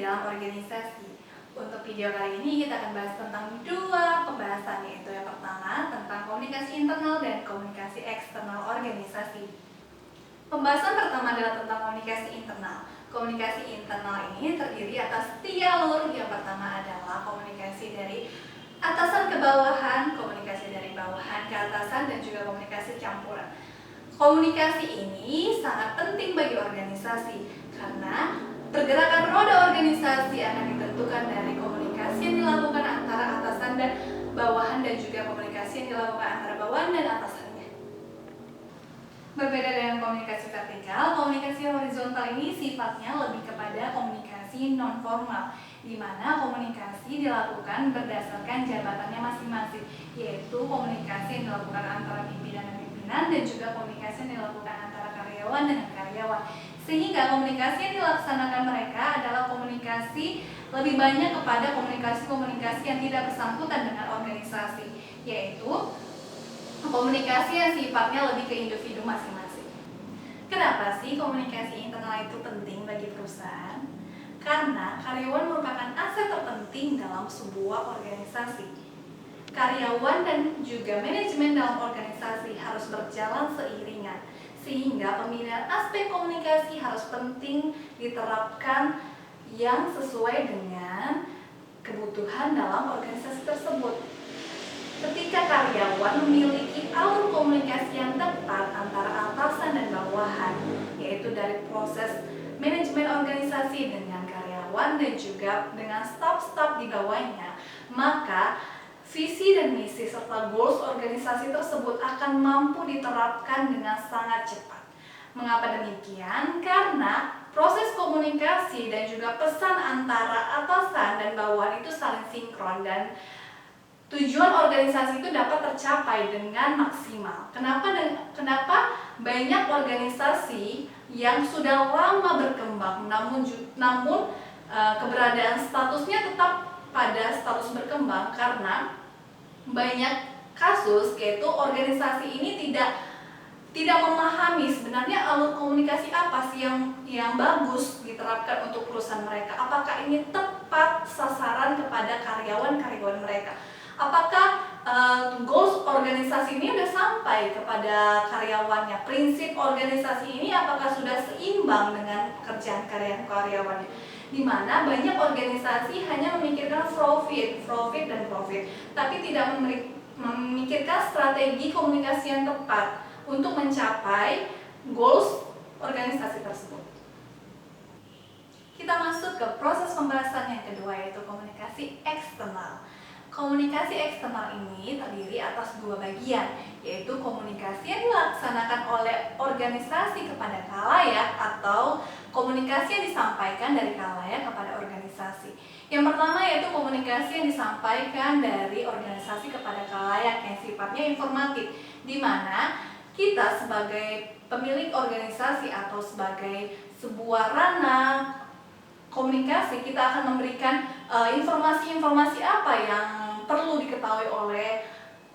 dalam organisasi. Untuk video kali ini kita akan bahas tentang dua pembahasan, yaitu yang pertama tentang komunikasi internal dan komunikasi eksternal organisasi. Pembahasan pertama adalah tentang komunikasi internal. Komunikasi internal ini terdiri atas 3 alur. Yang pertama adalah komunikasi dari atasan ke bawahan, komunikasi dari bawahan ke atasan, dan juga komunikasi campuran. Komunikasi ini sangat penting bagi organisasi karena pergerakan roda organisasi akan ditentukan dari komunikasi yang dilakukan antara atasan dan bawahan, dan juga komunikasi yang dilakukan antara bawahan dan atasannya. Berbeda dengan komunikasi vertikal, komunikasi horizontal ini sifatnya lebih kepada komunikasi non-formal, di mana komunikasi dilakukan berdasarkan jabatannya masing-masing, yaitu komunikasi yang dilakukan antara pimpinan dan pimpinan, dan juga komunikasi yang dilakukan antara karyawan dengan karyawan. Sehingga komunikasi yang dilaksanakan mereka adalah komunikasi lebih banyak kepada komunikasi-komunikasi yang tidak bersangkutan dengan organisasi, yaitu komunikasi yang sifatnya lebih ke individu masing-masing. Kenapa sih komunikasi internal itu penting bagi perusahaan? Karena karyawan merupakan aset terpenting dalam sebuah organisasi. Karyawan dan juga manajemen dalam organisasi harus berjalan seiringan, sehingga pembinaan aspek komunikasi harus penting diterapkan yang sesuai dengan kebutuhan dalam organisasi tersebut. Ketika karyawan memiliki alur komunikasi yang tepat antara atasan dan bawahan, yaitu dari proses manajemen organisasi dengan karyawan dan juga dengan staf-staf di bawahnya, maka visi dan misi serta goals organisasi tersebut akan mampu diterapkan dengan sangat cepat. Mengapa demikian? Karena proses komunikasi dan juga pesan antara atasan dan bawahan itu saling sinkron, dan tujuan organisasi itu dapat tercapai dengan maksimal. Kenapa banyak organisasi yang sudah lama berkembang namun keberadaan statusnya tetap pada status berkembang? Karena banyak kasus yaitu organisasi ini tidak memahami sebenarnya alur komunikasi apa sih yang bagus diterapkan untuk perusahaan mereka. Apakah ini tepat sasaran kepada karyawan-karyawan mereka? Apakah goals organisasi ini sudah sampai kepada karyawannya? Prinsip organisasi ini apakah sudah seimbang dengan pekerjaan karyawannya? Di mana banyak organisasi hanya memikirkan profit, tapi tidak memikirkan strategi komunikasi yang tepat untuk mencapai goals organisasi tersebut. Kita masuk ke proses pembahasan yang kedua, yaitu komunikasi eksternal. Komunikasi eksternal ini terdiri atas 2 bagian, yaitu komunikasi yang dilaksanakan oleh organisasi kepada khalayak atau komunikasi yang disampaikan dari khalayak kepada organisasi. Yang pertama yaitu komunikasi yang disampaikan dari organisasi kepada khalayak yang sifatnya informatif, di mana kita sebagai pemilik organisasi atau sebagai sebuah ranah komunikasi, kita akan memberikan informasi-informasi apa yang perlu diketahui oleh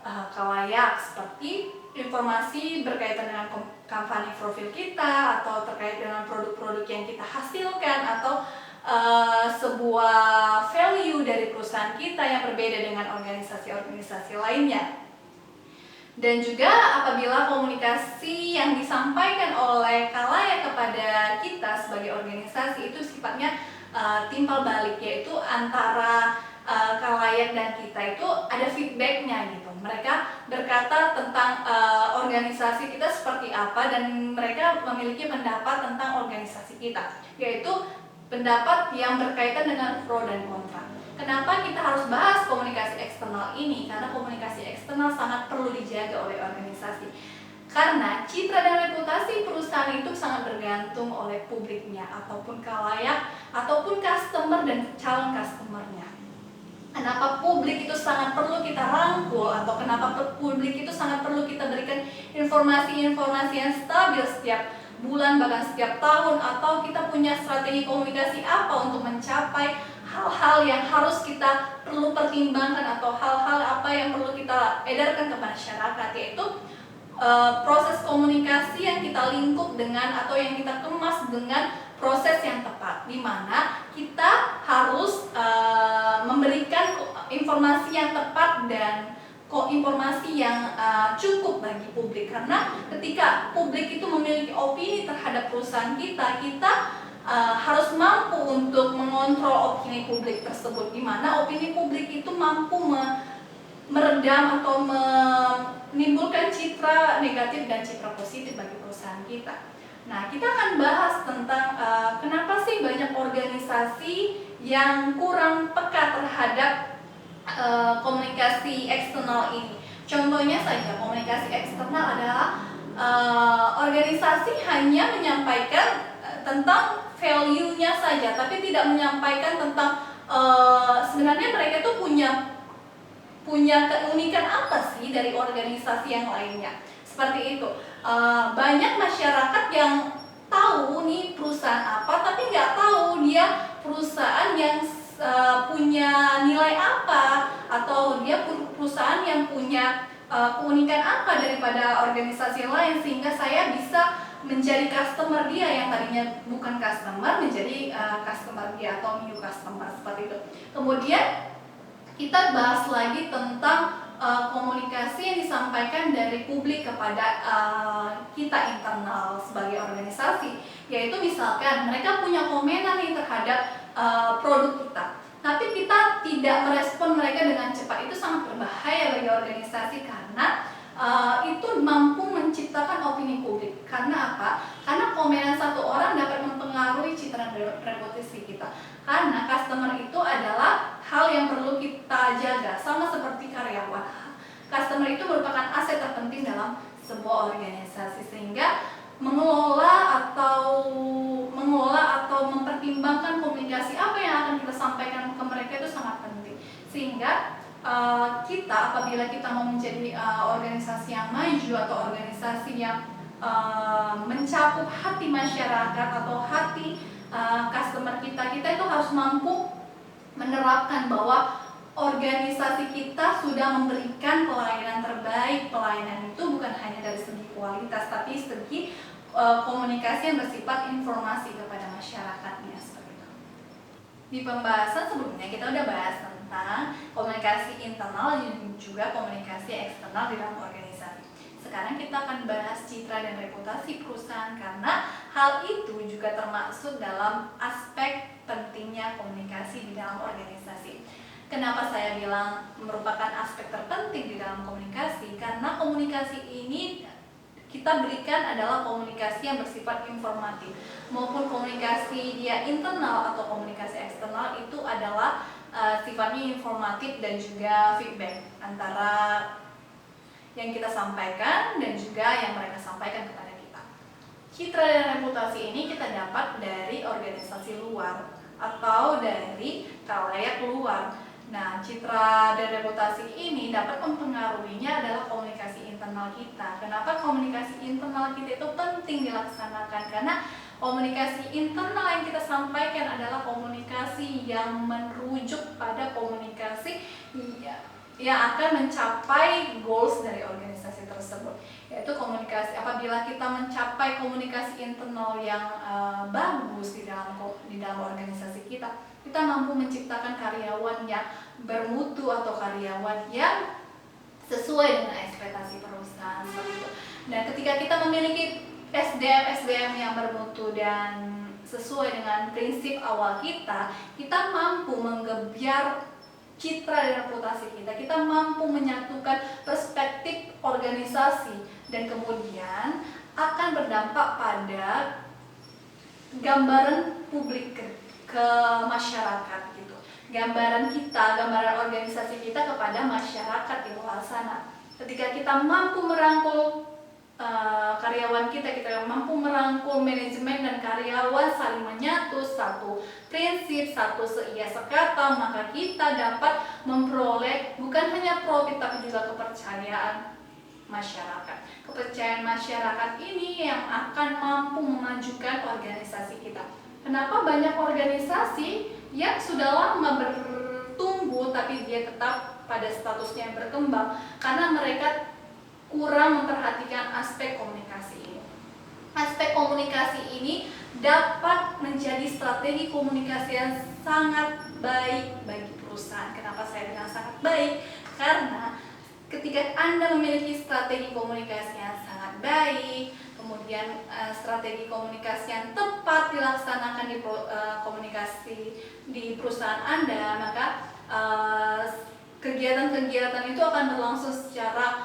khalayak, seperti informasi berkaitan dengan company profil kita, atau terkait dengan produk-produk yang kita hasilkan, atau sebuah value dari perusahaan kita yang berbeda dengan organisasi-organisasi lainnya. Dan juga apabila komunikasi yang disampaikan oleh khalayak kepada kita sebagai organisasi itu sifatnya timpal balik, yaitu antara khalayak dan kita itu ada feedbacknya gitu. Mereka berkata tentang organisasi kita seperti apa, dan mereka memiliki pendapat tentang organisasi kita, yaitu pendapat yang berkaitan dengan pro dan kontra. Kenapa kita harus bahas komunikasi eksternal ini? Karena komunikasi eksternal sangat perlu dijaga oleh organisasi. Karena citra dan reputasi perusahaan itu sangat bergantung oleh publiknya, ataupun khalayak, ataupun customer dan calon customernya. Kenapa publik itu sangat perlu kita rangkul, atau kenapa publik itu sangat perlu kita berikan informasi-informasi yang stabil setiap bulan, bahkan setiap tahun, atau kita punya strategi komunikasi apa untuk mencapai hal-hal yang harus kita perlu pertimbangkan, atau hal-hal apa yang perlu kita edarkan ke masyarakat, yaitu proses komunikasi yang kita lingkup dengan atau yang kita kemas dengan proses yang tepat, di mana kita harus memberikan informasi yang tepat dan informasi yang cukup bagi publik. Karena ketika publik itu memiliki opini terhadap perusahaan kita, harus mampu untuk mengontrol opini publik tersebut, di mana opini publik itu mampu meredam atau menimbulkan citra negatif dan citra positif bagi perusahaan kita. Nah, kita akan bahas tentang kenapa sih banyak organisasi yang kurang peka terhadap komunikasi eksternal ini. Contohnya saja, komunikasi eksternal adalah organisasi hanya menyampaikan tentang value-nya saja, tapi tidak menyampaikan tentang sebenarnya mereka itu punya keunikan apa sih dari organisasi yang lainnya. Seperti itu. Banyak masyarakat yang tahu nih perusahaan apa, tapi nggak tahu dia perusahaan yang punya nilai apa, atau dia perusahaan yang punya keunikan apa daripada organisasi lain, sehingga saya bisa menjadi customer dia yang tadinya bukan customer menjadi customer dia atau new customer, seperti itu. Kemudian kita bahas lagi tentang komunikasi yang disampaikan dari publik kepada kita internal sebagai organisasi, yaitu misalkan mereka punya komenan nih terhadap produk kita, tapi kita tidak merespon mereka dengan cepat. Itu sangat berbahaya bagi organisasi karena itu mampu menciptakan opini publik. Karena apa? Karena komenan satu orang dapat mempengaruhi citra dan reputasi kita. Karena customer itu adalah hal yang perlu kita jaga, sama seperti karyawan. Customer itu merupakan aset terpenting dalam sebuah organisasi, sehingga mengelola atau mempertimbangkan komunikasi apa yang akan kita sampaikan ke mereka itu sangat penting. Sehingga kita apabila kita mau menjadi organisasi yang maju atau organisasi yang mencakup hati masyarakat atau hati customer kita itu harus mampu menerapkan bahwa organisasi kita sudah memberikan pelayanan terbaik. Pelayanan itu bukan hanya dari segi kualitas, tapi segi komunikasi yang bersifat informasi kepada masyarakatnya, seperti itu. Di pembahasan sebelumnya kita udah bahas tentang komunikasi internal dan juga komunikasi eksternal di dalam organisasi. Sekarang kita akan bahas citra dan reputasi perusahaan, karena hal itu juga termasuk dalam aspek pentingnya komunikasi di dalam organisasi. Kenapa saya bilang merupakan aspek terpenting di dalam komunikasi? Karena komunikasi ini kita berikan adalah komunikasi yang bersifat informatif, maupun komunikasi dia internal atau komunikasi eksternal itu adalah sifatnya informatif dan juga feedback antara yang kita sampaikan dan juga yang mereka sampaikan kepada kita. Citra dan reputasi ini kita dapat dari organisasi luar atau dari khalayak luar. Nah, citra dan reputasi ini dapat mempengaruhinya adalah komunikasi internal kita. Kenapa komunikasi internal kita itu penting dilaksanakan? Karena komunikasi internal yang kita sampaikan adalah komunikasi yang merujuk pada komunikasi yang akan mencapai goals dari organisasi tersebut, yaitu komunikasi. Apabila kita mencapai komunikasi internal yang bagus di dalam organisasi kita mampu menciptakan karyawan yang bermutu atau karyawan yang sesuai dengan ekspektasi perusahaan, seperti itu. Dan ketika kita memiliki SDM yang bermutu dan sesuai dengan prinsip awal kita mampu menggebyar citra dan reputasi kita mampu menyatukan perspektif organisasi, dan kemudian akan berdampak pada gambaran publik ke masyarakat gitu. Gambaran organisasi kita kepada masyarakat di luar sana. Ketika kita mampu merangkul karyawan kita mampu merangkul manajemen dan karyawan saling menyatu, satu prinsip, satu seia sekata, maka kita dapat memperoleh bukan hanya profit tapi juga kepercayaan masyarakat. Kepercayaan masyarakat ini yang akan mampu memajukan organisasi kita. Kenapa banyak organisasi yang sudah lama bertumbuh tapi dia tetap pada statusnya yang berkembang? Karena mereka kurang memperhatikan aspek komunikasi ini. Aspek komunikasi ini dapat menjadi strategi komunikasi yang sangat baik bagi perusahaan. Kenapa saya bilang sangat baik? Karena ketika Anda memiliki strategi komunikasi yang sangat baik, kemudian strategi komunikasi yang tepat dilaksanakan di komunikasi di perusahaan Anda, maka kegiatan-kegiatan itu akan berlangsung secara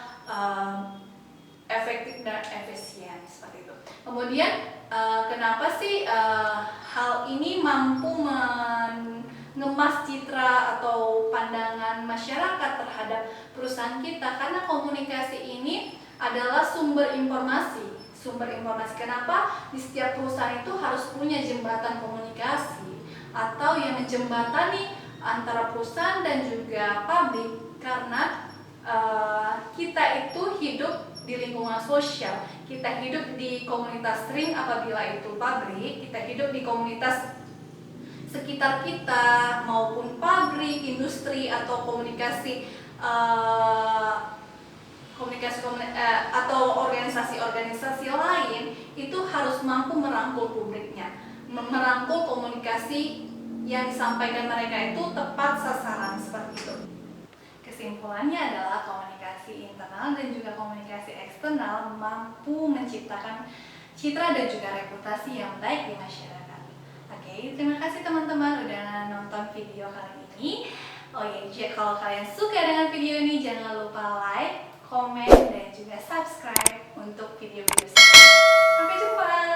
efektif dan efisien seperti itu. Kemudian kenapa sih hal ini mampu mengemas citra atau pandangan masyarakat terhadap perusahaan kita? Karena komunikasi ini adalah sumber informasi. Kenapa di setiap perusahaan itu harus punya jembatan komunikasi atau yang menjembatani antara perusahaan dan juga publik? Karena kita itu hidup di lingkungan sosial, kita hidup di komunitas ring apabila itu pabrik, kita hidup di komunitas sekitar kita maupun pabrik, industri atau komunikasi atau organisasi-organisasi lain, itu harus mampu merangkul publiknya, merangkul komunikasi yang disampaikan mereka itu tepat sasaran seperti itu. Kesimpulannya adalah komunikasi internal dan juga komunikasi eksternal mampu menciptakan citra dan juga reputasi yang baik di masyarakat. Oke, terima kasih teman-teman udah nonton video kali ini. Oh ya, kalau kalian suka dengan video ini jangan lupa like, komen, dan juga subscribe untuk video-video selanjutnya. Sampai jumpa!